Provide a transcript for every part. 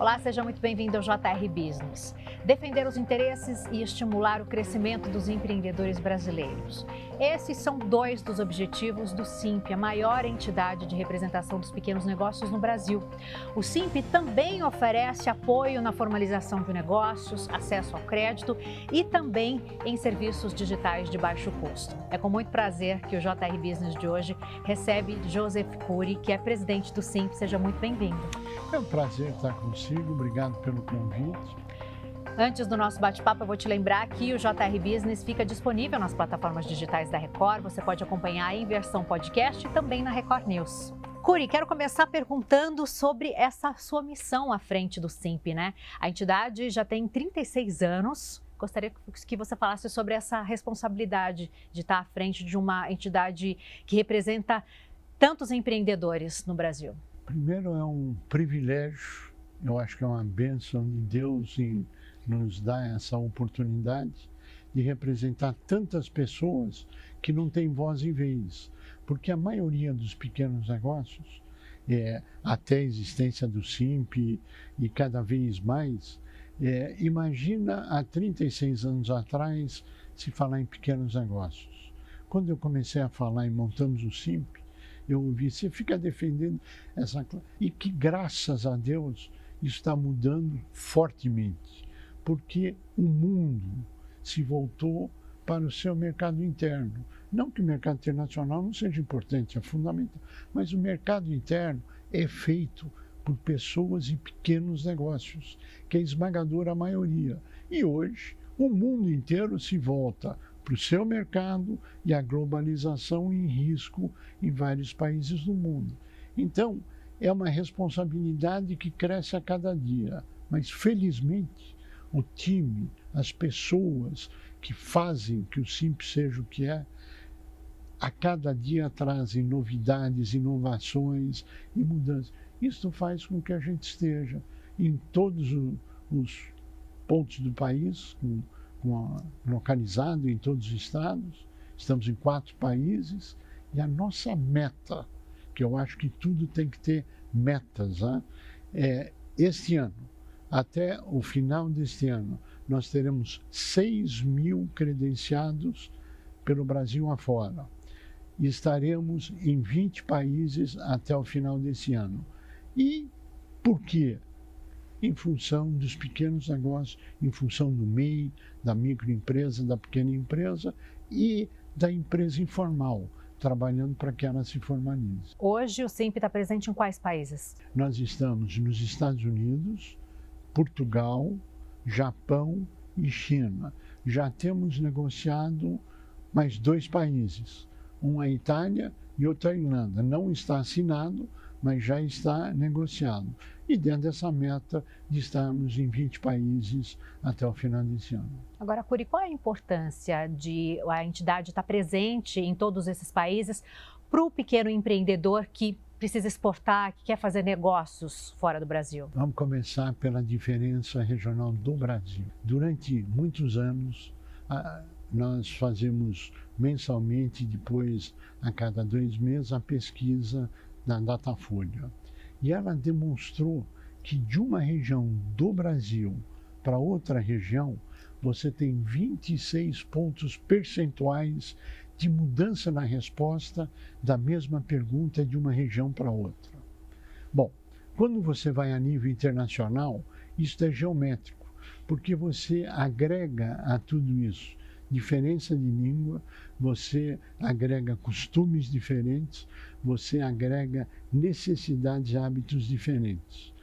Olá, seja muito bem-vindo ao JR Business. Defender os interesses e estimular o crescimento dos empreendedores brasileiros. Esses são dois dos objetivos do SINP, a maior entidade de representação dos pequenos negócios no Brasil. O SINP também oferece apoio na formalização de negócios, acesso ao crédito e também em serviços digitais de baixo custo. É com muito prazer que o JR Business de hoje recebe Joseph Cury, que é presidente do SINP. Seja muito bem-vindo. É um prazer estar consigo, obrigado pelo convite. Antes do nosso bate-papo, eu vou te lembrar que o JR Business fica disponível nas plataformas digitais da Record. Você pode acompanhar em versão podcast e também na Record News. Cury, quero começar perguntando sobre essa sua missão à frente do SINP, né? A entidade já tem 36 anos. Gostaria que você falasse sobre essa responsabilidade de estar à frente de uma entidade que representa tantos empreendedores no Brasil. Primeiro, é um privilégio, eu acho que é uma bênção de Deus em nos dar essa oportunidade de representar tantas pessoas que não têm voz e vez. Porque a maioria dos pequenos negócios, até a existência do SINP e cada vez mais, imagina há 36 anos atrás se falar em pequenos negócios. Quando eu comecei a falar e montamos o SINP, eu ouvi, você fica defendendo essa coisa. E que, graças a Deus, isso está mudando fortemente, porque o mundo se voltou para o seu mercado interno. Não que o mercado internacional não seja importante, é fundamental, mas o mercado interno é feito por pessoas e pequenos negócios, que é a esmagadora maioria. E hoje, o mundo inteiro se volta para o seu mercado e a globalização em risco em vários países do mundo. Então, é uma responsabilidade que cresce a cada dia, mas felizmente o time, as pessoas que fazem que o SINP seja o que é, a cada dia trazem novidades, inovações e mudanças. Isso faz com que a gente esteja em todos os pontos do país, localizado em todos os estados, estamos em 4 países, e a nossa meta, que eu acho que tudo tem que ter metas, né? Este ano, até o final deste ano, nós teremos 6.000 credenciados pelo Brasil afora, e estaremos em 20 países até o final desse ano. E por quê? Em função dos pequenos negócios, em função do MEI, da microempresa, da pequena empresa e da empresa informal, trabalhando para que ela se formalize. Hoje o SINP está presente em quais países? Nós estamos nos Estados Unidos, Portugal, Japão e China. Já temos negociado mais 2 países, um a Itália e outro a Irlanda. Não está assinado, mas já está negociado. E dentro dessa meta de estarmos em 20 países até o final desse ano. Agora, Cury, qual é a importância de a entidade estar presente em todos esses países para o pequeno empreendedor que precisa exportar, que quer fazer negócios fora do Brasil? Vamos começar pela diferença regional do Brasil. Durante muitos anos, nós fazemos mensalmente, depois a cada 2 meses, a pesquisa da Datafolha. E ela demonstrou que de uma região do Brasil para outra região, você tem 26 pontos percentuais de mudança na resposta da mesma pergunta de uma região para outra. Bom, quando você vai a nível internacional, isso é geométrico, porque você agrega a tudo isso diferença de língua, você agrega costumes diferentes, você agrega necessidades e hábitos diferentes.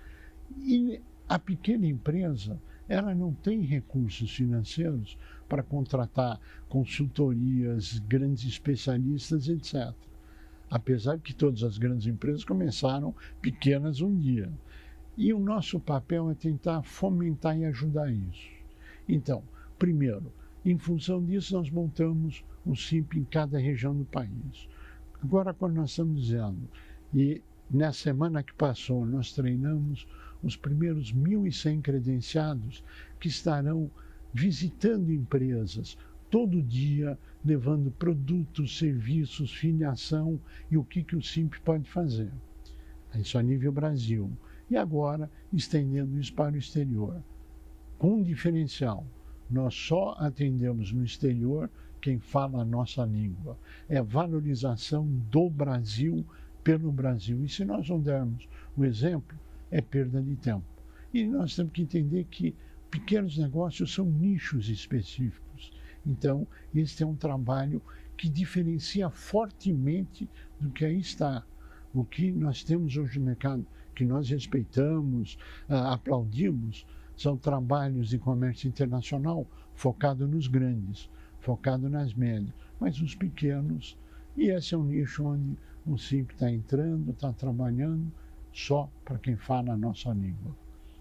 E a pequena empresa, ela não tem recursos financeiros para contratar consultorias, grandes especialistas, etc. Apesar que todas as grandes empresas começaram pequenas um dia. E o nosso papel é tentar fomentar e ajudar isso. Então, primeiro, em função disso, nós montamos um SINP em cada região do país. Agora, quando nós estamos dizendo, e na semana que passou, nós treinamos os primeiros 1.100 credenciados que estarão visitando empresas todo dia, levando produtos, serviços, filiação e o que o SINP pode fazer. Isso a nível Brasil. e agora estendendo isso para o exterior. Com um diferencial, nós só atendemos no exterior quem fala a nossa língua. É valorização do Brasil pelo Brasil. E se nós não dermos o exemplo, é perda de tempo. E nós temos que entender que pequenos negócios são nichos específicos. Então, este é um trabalho que diferencia fortemente do que aí está. O que nós temos hoje no mercado, que nós respeitamos, aplaudimos, são trabalhos de comércio internacional focado nos grandes, focado nas médias, mas os pequenos, e esse é um nicho onde o Simp está entrando, está trabalhando só para quem fala a nossa língua.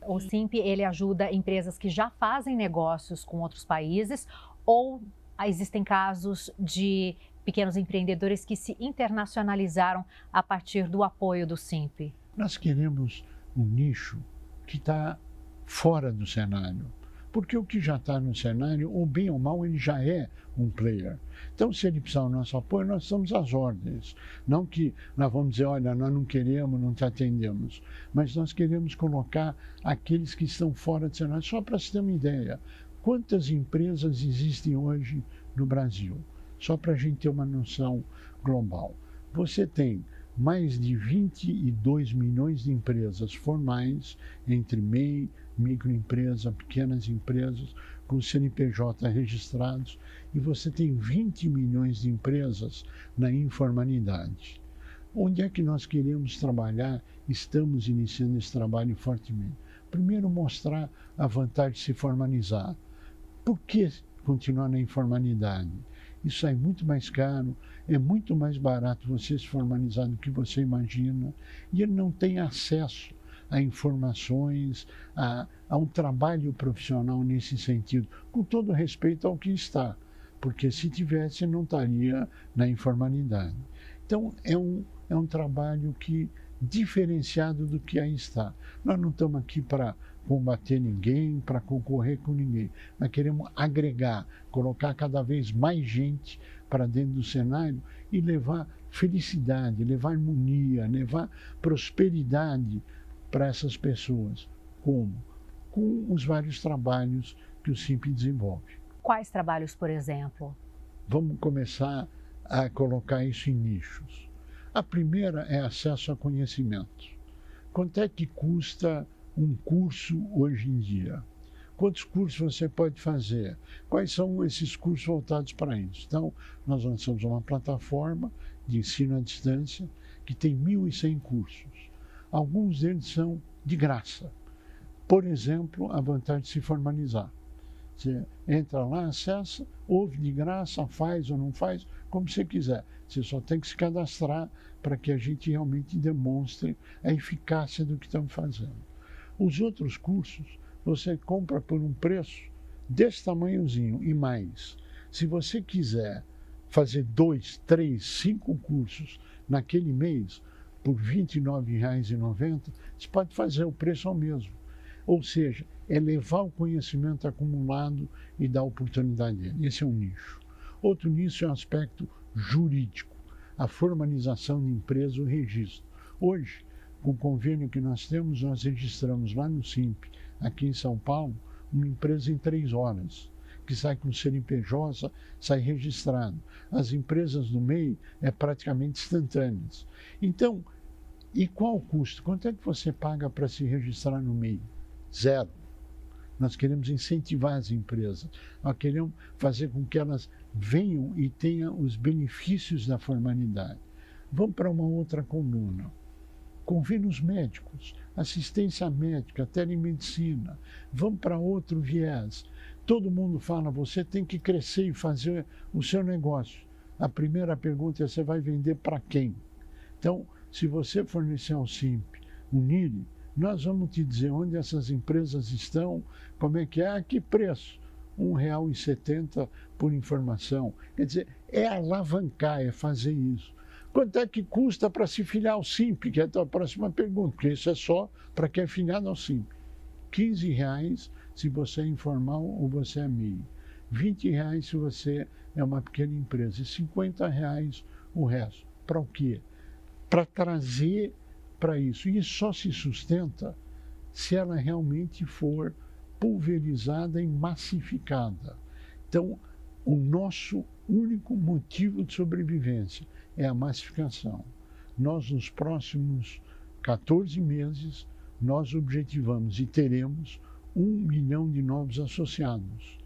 O Simp, ele ajuda empresas que já fazem negócios com outros países ou existem casos de pequenos empreendedores que se internacionalizaram a partir do apoio do Simp? Nós queremos um nicho que está fora do cenário, porque o que já está no cenário, ou bem ou mal, ele já é um player. Então, se ele precisar do nosso apoio, nós estamos às ordens. Não que nós vamos dizer, olha, nós não queremos, não te atendemos, mas nós queremos colocar aqueles que estão fora do cenário. Só para você ter uma ideia, quantas empresas existem hoje no Brasil? Só para a gente ter uma noção global. Você tem mais de 22 milhões de empresas formais, entre MEI, microempresa, pequenas empresas, com CNPJ registrados, e você tem 20 milhões de empresas na informalidade. Onde é que nós queremos trabalhar? Estamos iniciando esse trabalho fortemente. Primeiro, mostrar a vantagem de se formalizar. Por que continuar na informalidade? Isso sai muito mais caro, é muito mais barato você se formalizar do que você imagina, e ele não tem acesso a informações, a um trabalho profissional nesse sentido, com todo respeito ao que está, porque se tivesse não estaria na informalidade. Então é um trabalho que diferenciado do que aí está. Nós não estamos aqui para combater ninguém, para concorrer com ninguém. Nós queremos agregar, colocar cada vez mais gente para dentro do cenário e levar felicidade, levar harmonia, levar prosperidade para essas pessoas. Como? Com os vários trabalhos que o Simp desenvolve. Quais trabalhos, por exemplo? Vamos começar a colocar isso em nichos. A primeira é acesso a conhecimento. Quanto é que custa um curso hoje em dia? Quantos cursos você pode fazer? Quais são esses cursos voltados para isso? Então, nós lançamos uma plataforma de ensino à distância que tem 1.100 cursos. Alguns deles são de graça. Por exemplo, a vantagem de se formalizar. Você entra lá, acessa, ouve de graça, faz ou não faz, como você quiser. Você só tem que se cadastrar para que a gente realmente demonstre a eficácia do que estamos fazendo. Os outros cursos, você compra por um preço desse tamanhozinho e mais. Se você quiser fazer 2, 3, 5 cursos naquele mês, por R$ 29,90, você pode fazer o preço ao mesmo. Ou seja, é levar o conhecimento acumulado e dar oportunidade dele. Esse é um nicho. Outro nicho é o aspecto jurídico, a formalização de empresa, o registro. Hoje, com o convênio que nós temos, nós registramos lá no Simp, aqui em São Paulo, uma empresa em 3 horas, que sai com CNPJ, sai registrado. As empresas do MEI é praticamente instantâneas. Então, e qual o custo? Quanto é que você paga para se registrar no MEI? 0. Nós queremos incentivar as empresas, nós queremos fazer com que elas venham e tenham os benefícios da formalidade. Vamos para uma outra coluna. Convênios médicos, assistência médica, telemedicina. Vamos para outro viés. Todo mundo fala, você tem que crescer e fazer o seu negócio. A primeira pergunta é, você vai vender para quem? Então, se você fornecer ao Simp o NIRI, nós vamos te dizer onde essas empresas estão, como é, a que preço? R$ 1,70 por informação. Quer dizer, é alavancar, é fazer isso. Quanto é que custa para se filiar ao Simp? Que é a tua próxima pergunta, porque isso é só para quem é filiado ao Simp. R$ 15,00 se você é informal ou você é MEI. R$ 20,00 se você é uma pequena empresa. E R$ 50,00 o resto. Para o quê? Para trazer para isso. E isso só se sustenta se ela realmente for pulverizada e massificada. Então, o nosso único motivo de sobrevivência é a massificação. Nós, nos próximos 14 meses, nós objetivamos e teremos 1 milhão de novos associados.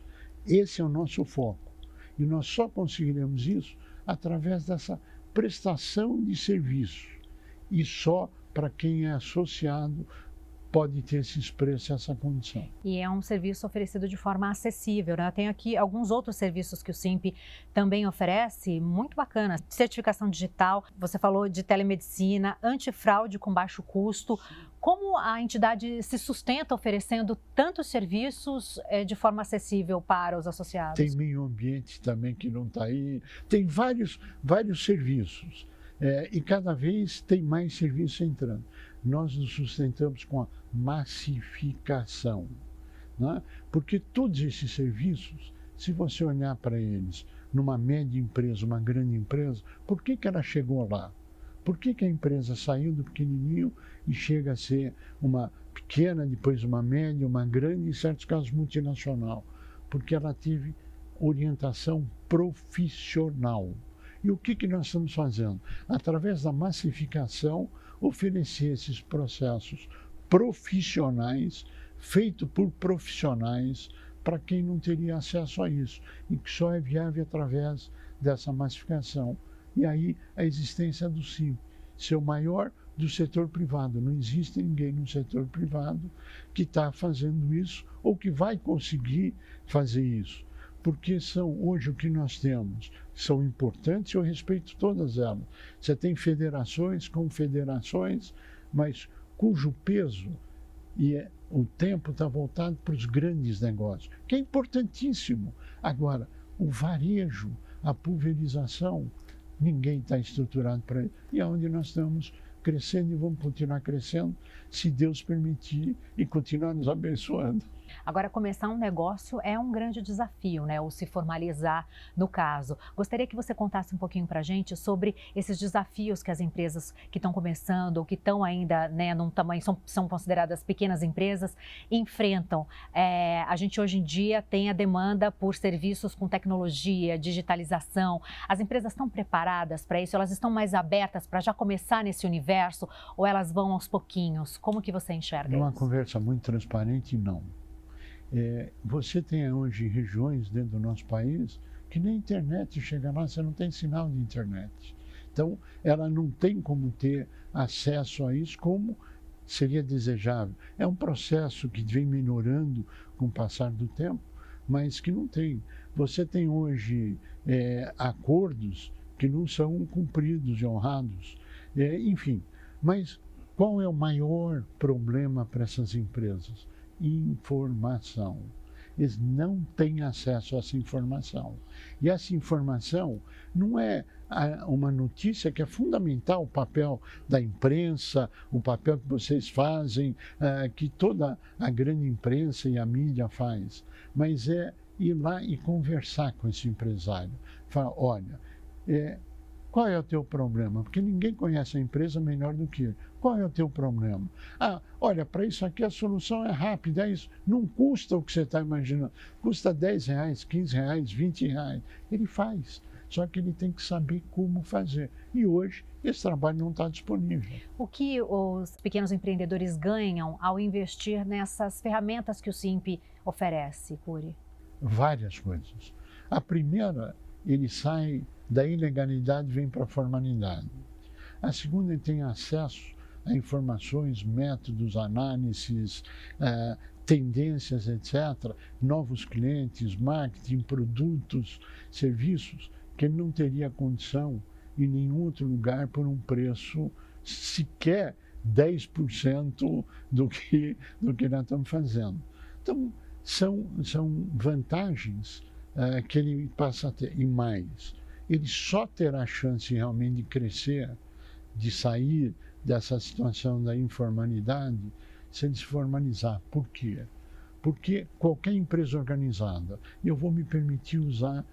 Esse é o nosso foco. E nós só conseguiremos isso através dessa prestação de serviço. E só para quem é associado pode ter esse preço, essa condição. E é um serviço oferecido de forma acessível, né? Tem aqui alguns outros serviços que o Simp também oferece, muito bacana. Certificação digital, você falou de telemedicina, antifraude com baixo custo. Como a entidade se sustenta oferecendo tantos serviços de forma acessível para os associados? Tem meio ambiente também que não está aí. Tem vários serviços. E cada vez tem mais serviços entrando. Nós nos sustentamos com a massificação, né? Porque todos esses serviços, se você olhar para eles numa média empresa, uma grande empresa, por que ela chegou lá? Por que a empresa saiu do pequenininho e chega a ser uma pequena, depois uma média, uma grande, em certos casos multinacional? Porque ela teve orientação profissional. E o que nós estamos fazendo? Através da massificação, oferecer esses processos profissionais, feitos por profissionais, para quem não teria acesso a isso, e que só é viável através dessa massificação. E aí a existência do Simp, ser o maior do setor privado. Não existe ninguém no setor privado que está fazendo isso ou que vai conseguir fazer isso. Porque são hoje o que nós temos, são importantes, eu respeito todas elas. Você tem federações, confederações, mas cujo peso e o tempo está voltado para os grandes negócios, que é importantíssimo. Agora, o varejo, a pulverização, ninguém está estruturado para isso. E é onde nós estamos crescendo e vamos continuar crescendo, se Deus permitir e continuar nos abençoando. Agora, começar um negócio é um grande desafio, né? Ou se formalizar, no caso. Gostaria que você contasse um pouquinho para a gente sobre esses desafios que as empresas que estão começando ou que estão ainda, né, num tamanho, são consideradas pequenas empresas, enfrentam. A gente hoje em dia tem a demanda por serviços com tecnologia, digitalização. As empresas estão preparadas para isso? Elas estão mais abertas para já começar nesse universo ou elas vão aos pouquinhos? Como que você enxerga isso? Numa conversa muito transparente, não. Você tem hoje regiões dentro do nosso país que nem a internet chega lá, você não tem sinal de internet. Então, ela não tem como ter acesso a isso como seria desejável. É um processo que vem melhorando com o passar do tempo, mas que não tem. Você tem hoje acordos que não são cumpridos e honrados. Enfim, mas qual é o maior problema para essas empresas? Informação. Eles não têm acesso a essa informação. E essa informação não é uma notícia que é fundamental, o papel da imprensa, o papel que vocês fazem, que toda a grande imprensa e a mídia faz, mas é ir lá e conversar com esse empresário. Falar, olha, qual é o teu problema? Porque ninguém conhece a empresa melhor do que ele. Qual é o teu problema? Olha, para isso aqui a solução é rápida, isso não custa o que você está imaginando. Custa R$10, R$15, R$20. Ele faz, só que ele tem que saber como fazer. E hoje esse trabalho não está disponível. O que os pequenos empreendedores ganham ao investir nessas ferramentas que o Simp oferece, Cury? Várias coisas. A primeira, ele sai da ilegalidade e vem para a formalidade. A segunda, ele tem acesso a informações, métodos, análises, tendências, etc., novos clientes, marketing, produtos, serviços, que ele não teria condição em nenhum outro lugar por um preço sequer 10% do que nós estamos fazendo. Então, são vantagens que ele passa a ter. E mais, ele só terá chance realmente de crescer, de sair dessa situação da informalidade, se ele se formalizar. Por quê? Porque qualquer empresa organizada, eu vou me permitir usar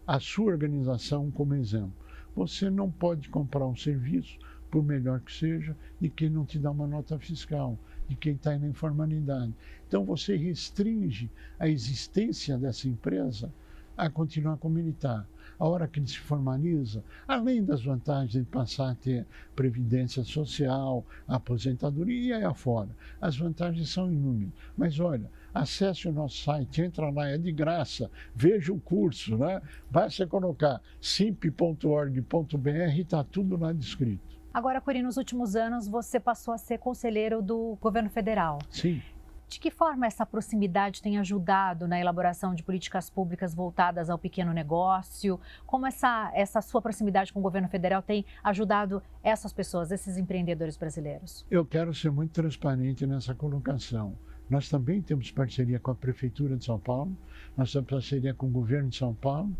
a sua organização como exemplo. Você não pode comprar um serviço por melhor que seja, de quem não te dá uma nota fiscal, de quem está na informalidade. Então você restringe a existência dessa empresa a continuar como ele está. A hora que ele se formaliza, além das vantagens de passar a ter previdência social, aposentadoria e aí afora, as vantagens são inúmeras. Mas olha, acesse o nosso site, entra lá, é de graça, veja o curso, né? Basta colocar simp.org.br e está tudo lá descrito. Agora, Curi, nos últimos anos você passou a ser conselheiro do governo federal. Sim. De que forma essa proximidade tem ajudado na elaboração de políticas públicas voltadas ao pequeno negócio? Como essa sua proximidade com o governo federal tem ajudado essas pessoas, esses empreendedores brasileiros? Eu quero ser muito transparente nessa colocação. Nós também temos parceria com a Prefeitura de São Paulo, nós temos parceria com o governo de São Paulo.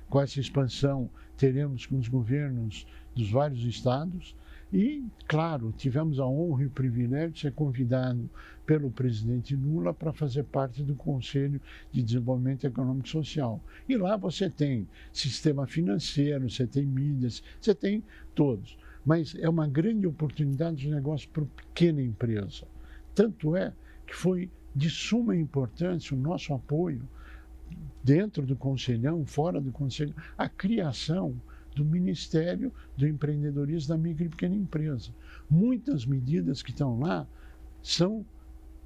Com essa expansão, teremos com os governos dos vários estados. E, claro, tivemos a honra e o privilégio de ser convidado pelo presidente Lula para fazer parte do Conselho de Desenvolvimento Econômico e Social. E lá você tem sistema financeiro, você tem mídias, você tem todos. Mas é uma grande oportunidade de negócio para a pequena empresa. Tanto é que foi de suma importância o nosso apoio dentro do Conselhão, fora do Conselhão, a criação do Ministério do Empreendedorismo da Micro e Pequena Empresa. Muitas medidas que estão lá são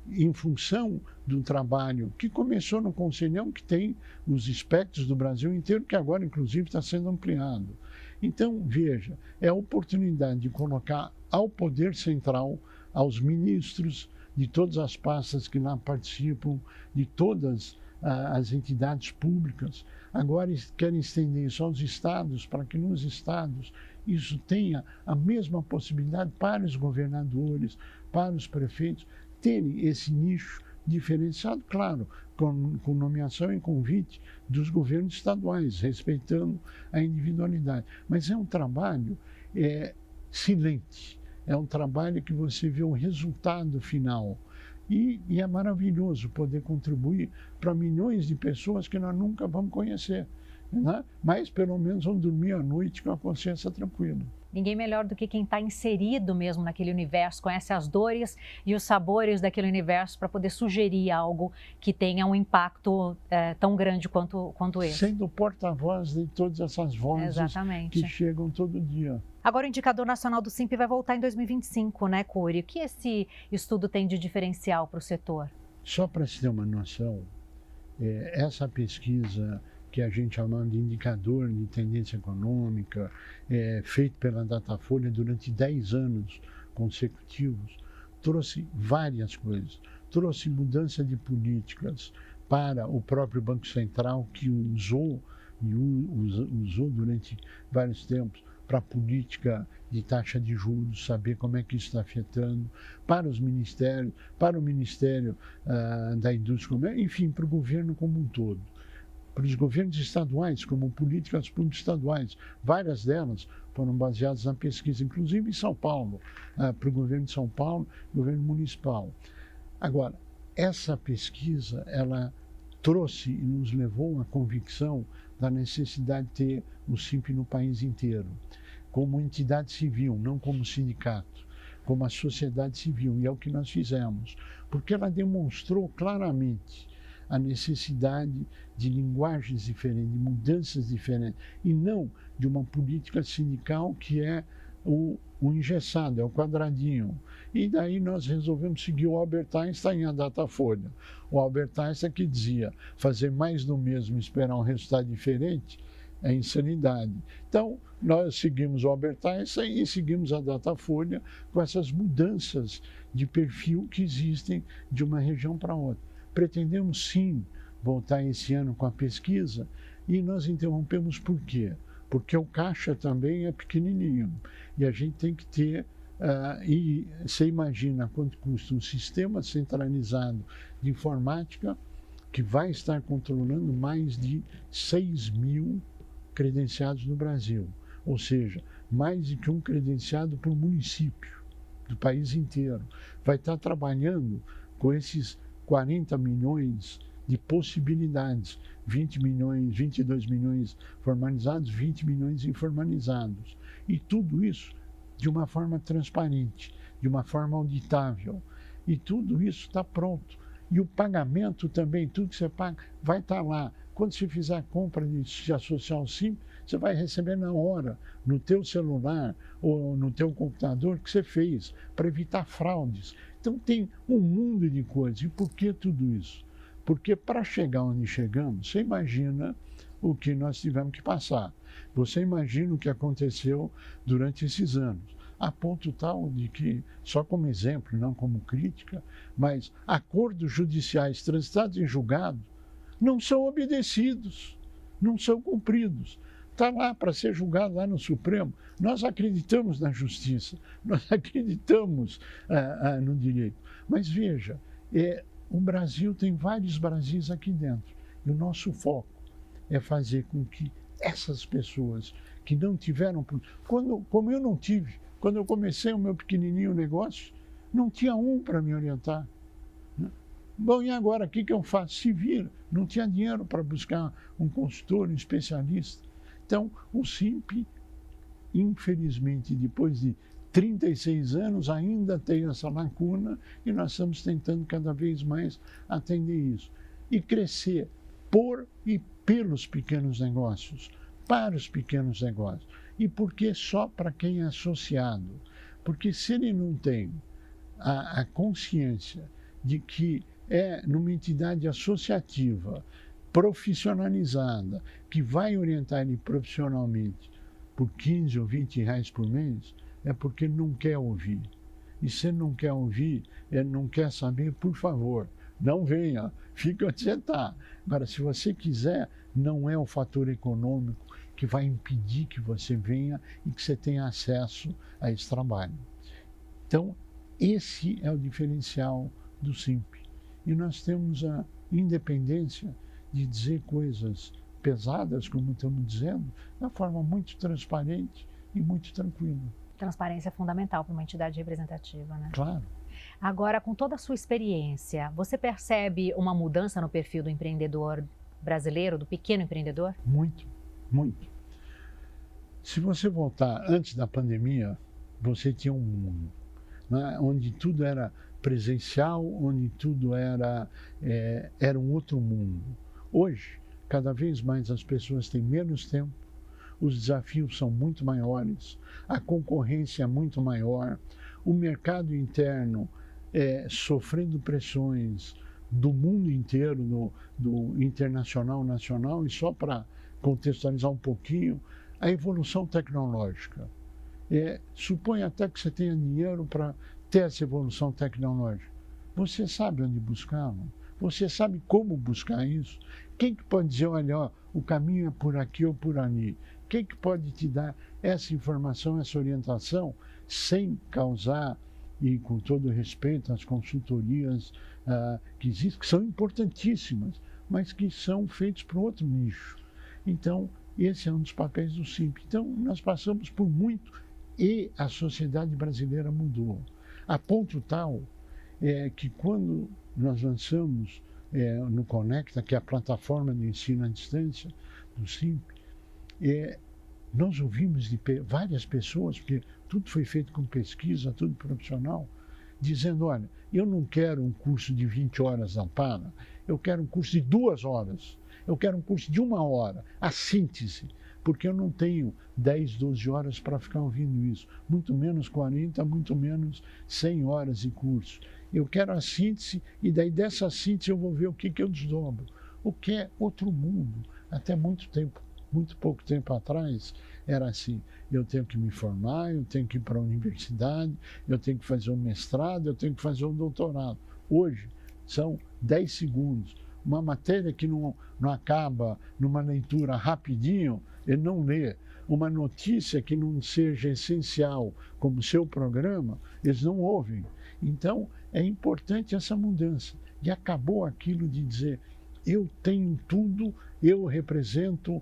em função do trabalho que começou no Conselhão, que tem os espectros do Brasil inteiro, que agora, inclusive, está sendo ampliado. Então, veja, é a oportunidade de colocar ao Poder Central, aos ministros de todas as pastas que lá participam, de todas as entidades públicas. Agora querem estender isso aos estados, para que nos estados isso tenha a mesma possibilidade para os governadores, para os prefeitos, terem esse nicho diferenciado, claro, com nomeação e convite dos governos estaduais, respeitando a individualidade. Mas é um trabalho silente, é um trabalho que você vê o resultado final. E é maravilhoso poder contribuir para milhões de pessoas que nós nunca vamos conhecer, né? Mas pelo menos vão dormir à noite com a consciência tranquila. Ninguém melhor do que quem está inserido mesmo naquele universo, conhece as dores e os sabores daquele universo para poder sugerir algo que tenha um impacto tão grande quanto esse. Sendo porta-voz de todas essas vozes que chegam todo dia. Agora o Indicador Nacional do Simp vai voltar em 2025, né, Curi? O que esse estudo tem de diferencial para o setor? Só para se ter uma noção, essa pesquisa que a gente chama de indicador de tendência econômica, feito pela Datafolha durante 10 anos consecutivos, trouxe várias coisas. Trouxe mudança de políticas para o próprio Banco Central, que usou durante vários tempos para a política de taxa de juros, saber como é que isso está afetando, para os ministérios, para o Ministério da Indústria, enfim, para o governo como um todo. Para os governos estaduais, como políticas públicas estaduais. Várias delas foram baseadas na pesquisa, inclusive em São Paulo, para o governo de São Paulo, governo municipal. Agora, essa pesquisa, ela trouxe e nos levou à convicção da necessidade de ter o Simp no país inteiro, como entidade civil, não como sindicato, como a sociedade civil, e é o que nós fizemos, porque ela demonstrou claramente a necessidade de linguagens diferentes, de mudanças diferentes, e não de uma política sindical que é o engessado, é o quadradinho. E daí nós resolvemos seguir o Albert Einstein e a Datafolha. O Albert Einstein que dizia, fazer mais do mesmo e esperar um resultado diferente é insanidade. Então, nós seguimos o Albert Einstein e seguimos a Datafolha com essas mudanças de perfil que existem de uma região para outra. Pretendemos sim voltar esse ano com a pesquisa e nós interrompemos por quê? Porque o caixa também é pequenininho e a gente tem que ter, e você imagina quanto custa um sistema centralizado de informática que vai estar controlando mais de 6.000 credenciados no Brasil, ou seja, mais de que um credenciado por município do país inteiro. Vai estar trabalhando com esses 40 milhões de possibilidades, 20 milhões, 22 milhões formalizados, 20 milhões informalizados. E tudo isso de uma forma transparente, de uma forma auditável. E tudo isso está pronto. E o pagamento também, tudo que você paga, vai estar lá. Quando você fizer a compra de se associar ao Simples, você vai receber na hora, no teu celular ou no teu computador que você fez, para evitar fraudes. Então tem um mundo de coisas. E por que tudo isso? Porque para chegar onde chegamos, você imagina o que nós tivemos que passar. Você imagina o que aconteceu durante esses anos. A ponto tal de que, só como exemplo, não como crítica, mas acordos judiciais transitados em julgado não são obedecidos, não são cumpridos. Está lá para ser julgado lá no Supremo. Nós acreditamos na justiça, nós acreditamos no direito. Mas veja, o Brasil tem vários Brasis aqui dentro. E o nosso foco é fazer com que essas pessoas que não tiveram... Como eu não tive, quando eu comecei o meu pequenininho negócio, não tinha um para me orientar. Bom, e agora, o que eu faço? Se vira. Não tinha dinheiro para buscar um consultor, um especialista. Então, o Simp, infelizmente, depois de 36 anos, ainda tem essa lacuna e nós estamos tentando cada vez mais atender isso. E crescer por e pelos pequenos negócios, para os pequenos negócios. E por que só para quem é associado? Porque se ele não tem a consciência de que é numa entidade associativa, profissionalizada, que vai orientar ele profissionalmente por 15 ou 20 reais por mês, é porque não quer ouvir. E se não quer ouvir, ele não quer saber, por favor, não venha, fica onde você está. Agora, se você quiser, não é o fator econômico que vai impedir que você venha e que você tenha acesso a esse trabalho. Então, esse é o diferencial do Simp. E nós temos a independência de dizer coisas pesadas, como estamos dizendo, de uma forma muito transparente e muito tranquila. Transparência é fundamental para uma entidade representativa, né? Claro. Agora, com toda a sua experiência, você percebe uma mudança no perfil do empreendedor brasileiro, do pequeno empreendedor? Muito, muito. Se você voltar antes da pandemia, você tinha um mundo, né, onde tudo era presencial, onde tudo era um outro mundo. Hoje, cada vez mais as pessoas têm menos tempo, os desafios são muito maiores, a concorrência é muito maior, o mercado interno sofrendo pressões do mundo inteiro, do internacional, nacional, e só para contextualizar um pouquinho, a evolução tecnológica. Supõe até que você tenha dinheiro para ter essa evolução tecnológica. Você sabe onde buscá-la? Você sabe como buscar isso? Quem que pode dizer, olha, ó, o caminho é por aqui ou por ali? Quem que pode te dar essa informação, essa orientação, sem causar, e com todo respeito às consultorias que existem, que são importantíssimas, mas que são feitas para outro nicho. Então, esse é um dos papéis do Simp. Então, nós passamos por muito e a sociedade brasileira mudou. A ponto tal que quando nós lançamos no Conecta, que é a plataforma de ensino à distância do Simp, nós ouvimos de várias pessoas, porque tudo foi feito com pesquisa, tudo profissional, dizendo, olha, eu não quero um curso de 20 horas na Amparo, eu quero um curso de 2 horas, eu quero um curso de 1 hora, a síntese, porque eu não tenho 10, 12 horas para ficar ouvindo isso, muito menos 40, muito menos 100 horas de curso. Eu quero a síntese e daí dessa síntese eu vou ver o que eu desdobro, o que é outro mundo. Até muito pouco tempo atrás, era assim, eu tenho que me formar, eu tenho que ir para a universidade, eu tenho que fazer um mestrado, eu tenho que fazer um doutorado. Hoje, são 10 segundos. Uma matéria que não acaba numa leitura rapidinho, ele não lê. Uma notícia que não seja essencial, como o seu programa, eles não ouvem. Então, é importante essa mudança. E acabou aquilo de dizer, eu tenho tudo, eu represento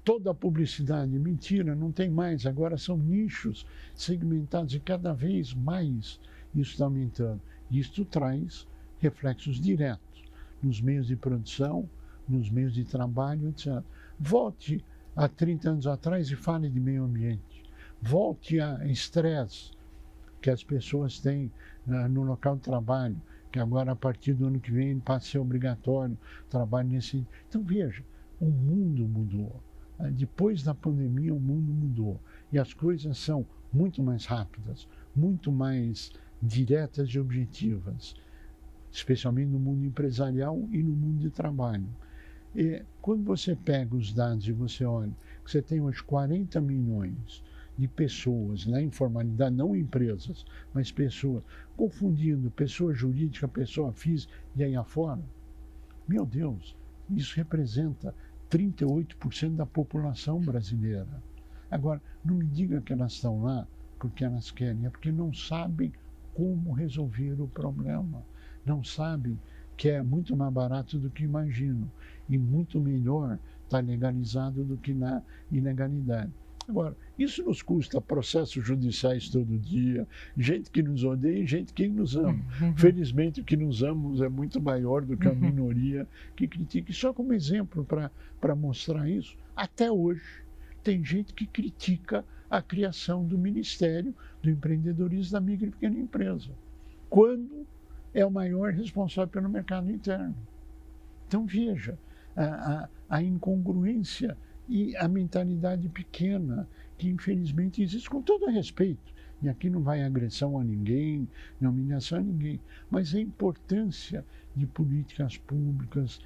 toda a publicidade. Mentira, não tem mais. Agora são nichos segmentados e cada vez mais isso está aumentando. Isso traz reflexos diretos nos meios de produção, nos meios de trabalho, etc. Volte a 30 anos atrás e fale de meio ambiente. volte a estresse que as pessoas têm no local de trabalho, que agora, a partir do ano que vem, passa a ser obrigatório trabalho nesse... Então, veja, o mundo mudou. Depois da pandemia, o mundo mudou. E as coisas são muito mais rápidas, muito mais diretas e objetivas, especialmente no mundo empresarial e no mundo de trabalho. E quando você pega os dados e você olha, que você tem hoje 40 milhões de pessoas na informalidade, não empresas, mas pessoas, confundindo pessoa jurídica, pessoa física e aí afora, meu Deus, isso representa 38% da população brasileira. Agora, não me diga que elas estão lá porque elas querem, é porque não sabem como resolver o problema. Não sabem que é muito mais barato do que imaginam e muito melhor estar legalizado do que na ilegalidade. Agora, isso nos custa processos judiciais todo dia, gente que nos odeia e gente que nos ama. Felizmente, o que nos amamos é muito maior do que a minoria que critica. E só como exemplo para mostrar isso, até hoje tem gente que critica a criação do Ministério do Empreendedorismo da Micro e Pequena Empresa, quando é o maior responsável pelo mercado interno. Então, veja, a incongruência e a mentalidade pequena, que infelizmente existe, com todo respeito. E aqui não vai agressão a ninguém, não humilhação a ninguém, mas a importância de políticas públicas,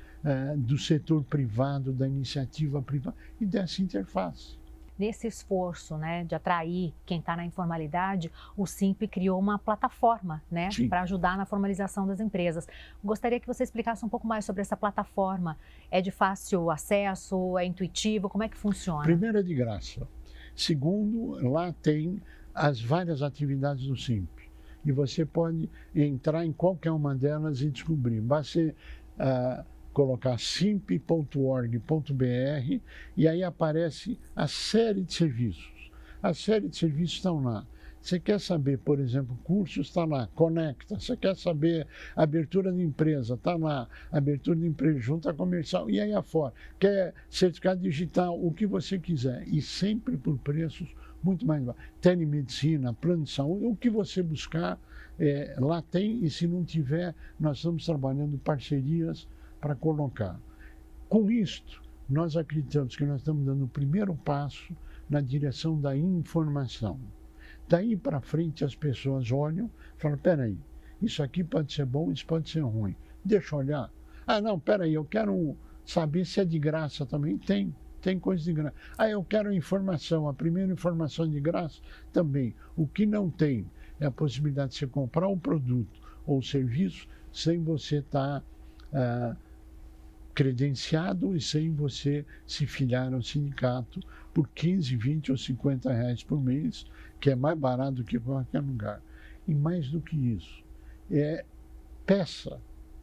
do setor privado, da iniciativa privada e dessa interface. Nesse esforço, né, de atrair quem está na informalidade, o Simp criou uma plataforma, né, para ajudar na formalização das empresas. Gostaria que você explicasse um pouco mais sobre essa plataforma. É de fácil acesso? É intuitivo? Como é que funciona? Primeiro, é de graça. Segundo, lá tem as várias atividades do Simp. E você pode entrar em qualquer uma delas e descobrir. Basta colocar simp.org.br e aí aparece a série de serviços. A série de serviços estão lá. Você quer saber, por exemplo, cursos, está lá, conecta. Você quer saber abertura de empresa, está lá, abertura de empresa, junta comercial, e aí afora. Quer certificado digital, o que você quiser, e sempre por preços muito mais baixos. Telemedicina, plano de saúde, o que você buscar, lá tem, e se não tiver, nós estamos trabalhando parcerias para colocar. Com isto, nós acreditamos que nós estamos dando o primeiro passo na direção da informação. Daí para frente as pessoas olham e falam, peraí, isso aqui pode ser bom, isso pode ser ruim. Deixa eu olhar. Ah, não, peraí, eu quero saber se é de graça também. Tem coisa de graça. Ah, eu quero informação, a primeira informação de graça também. O que não tem é a possibilidade de você comprar um produto ou serviço sem você estar credenciado e sem você se filiar ao sindicato por 15, 20 ou 50 reais por mês, que é mais barato do que qualquer lugar. E mais do que isso, peça,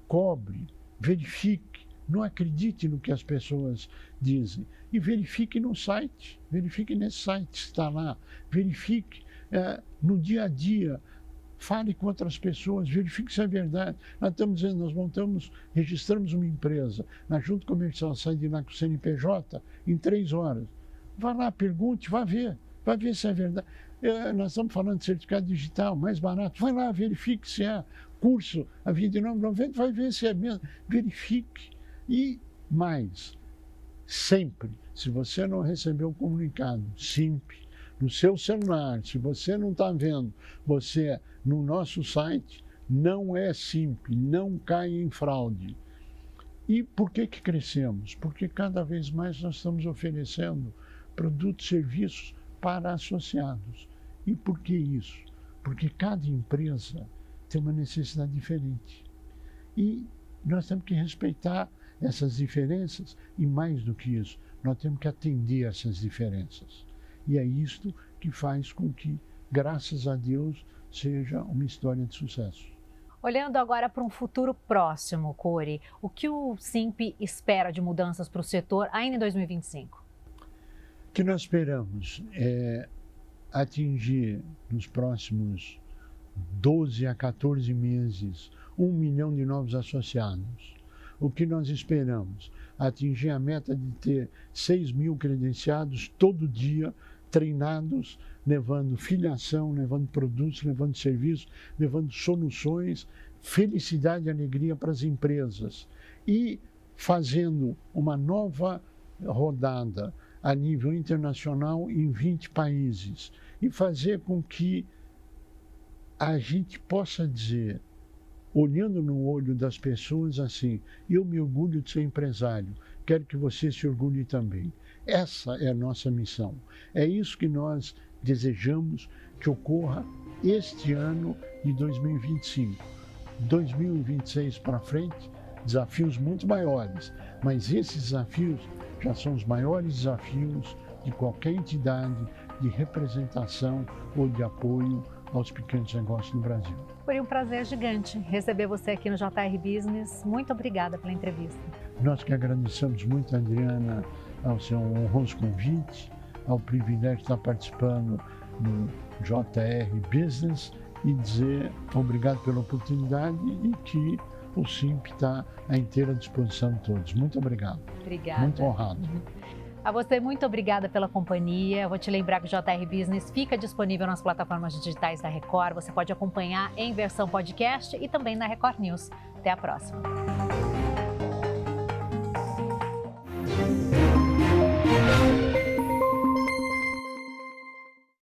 cobre, verifique, não acredite no que as pessoas dizem e verifique no site, verifique nesse site, está lá, verifique no dia a dia. Fale com outras pessoas, verifique se é verdade. Nós estamos dizendo, nós registramos uma empresa, na junta comercial, sai de lá com o CNPJ em 3 horas. Vá lá, pergunte, vá ver se é verdade. Nós estamos falando de certificado digital, mais barato. Vai lá, verifique se é curso a R$ 29,90, vai ver se é mesmo. Verifique. E mais, sempre, se você não recebeu o comunicado, Simp, no seu celular, se você não está vendo, você no nosso site, não é Simp, não cai em fraude. E por que crescemos? Porque cada vez mais nós estamos oferecendo produtos e serviços para associados. E por que isso? Porque cada empresa tem uma necessidade diferente. E nós temos que respeitar essas diferenças e, mais do que isso, nós temos que atender essas diferenças. E é isto que faz com que, graças a Deus, seja uma história de sucesso. Olhando agora para um futuro próximo, Cori, o que o Simp espera de mudanças para o setor ainda em 2025? O que nós esperamos é atingir nos próximos 12 a 14 meses 1 milhão de novos associados. O que nós esperamos? Atingir a meta de ter 6 mil credenciados todo dia, treinados levando filiação, levando produtos, levando serviços, levando soluções, felicidade e alegria para as empresas. E fazendo uma nova rodada a nível internacional em 20 países. E fazer com que a gente possa dizer, olhando no olho das pessoas assim, eu me orgulho de ser empresário, quero que você se orgulhe também. Essa é a nossa missão. É isso que nós desejamos que ocorra este ano de 2025. 2026 para frente, desafios muito maiores, mas esses desafios já são os maiores desafios de qualquer entidade de representação ou de apoio aos pequenos negócios no Brasil. Foi um prazer gigante receber você aqui no JR Business. Muito obrigada pela entrevista. Nós que agradecemos muito, Adriana, ao seu honroso convite, ao privilégio de estar participando do JR Business e dizer obrigado pela oportunidade e que o SIMP está à inteira disposição de todos. Muito obrigado. Obrigada. Muito honrado. A você, muito obrigada pela companhia. Eu vou te lembrar que o JR Business fica disponível nas plataformas digitais da Record. Você pode acompanhar em versão podcast e também na Record News. Até a próxima.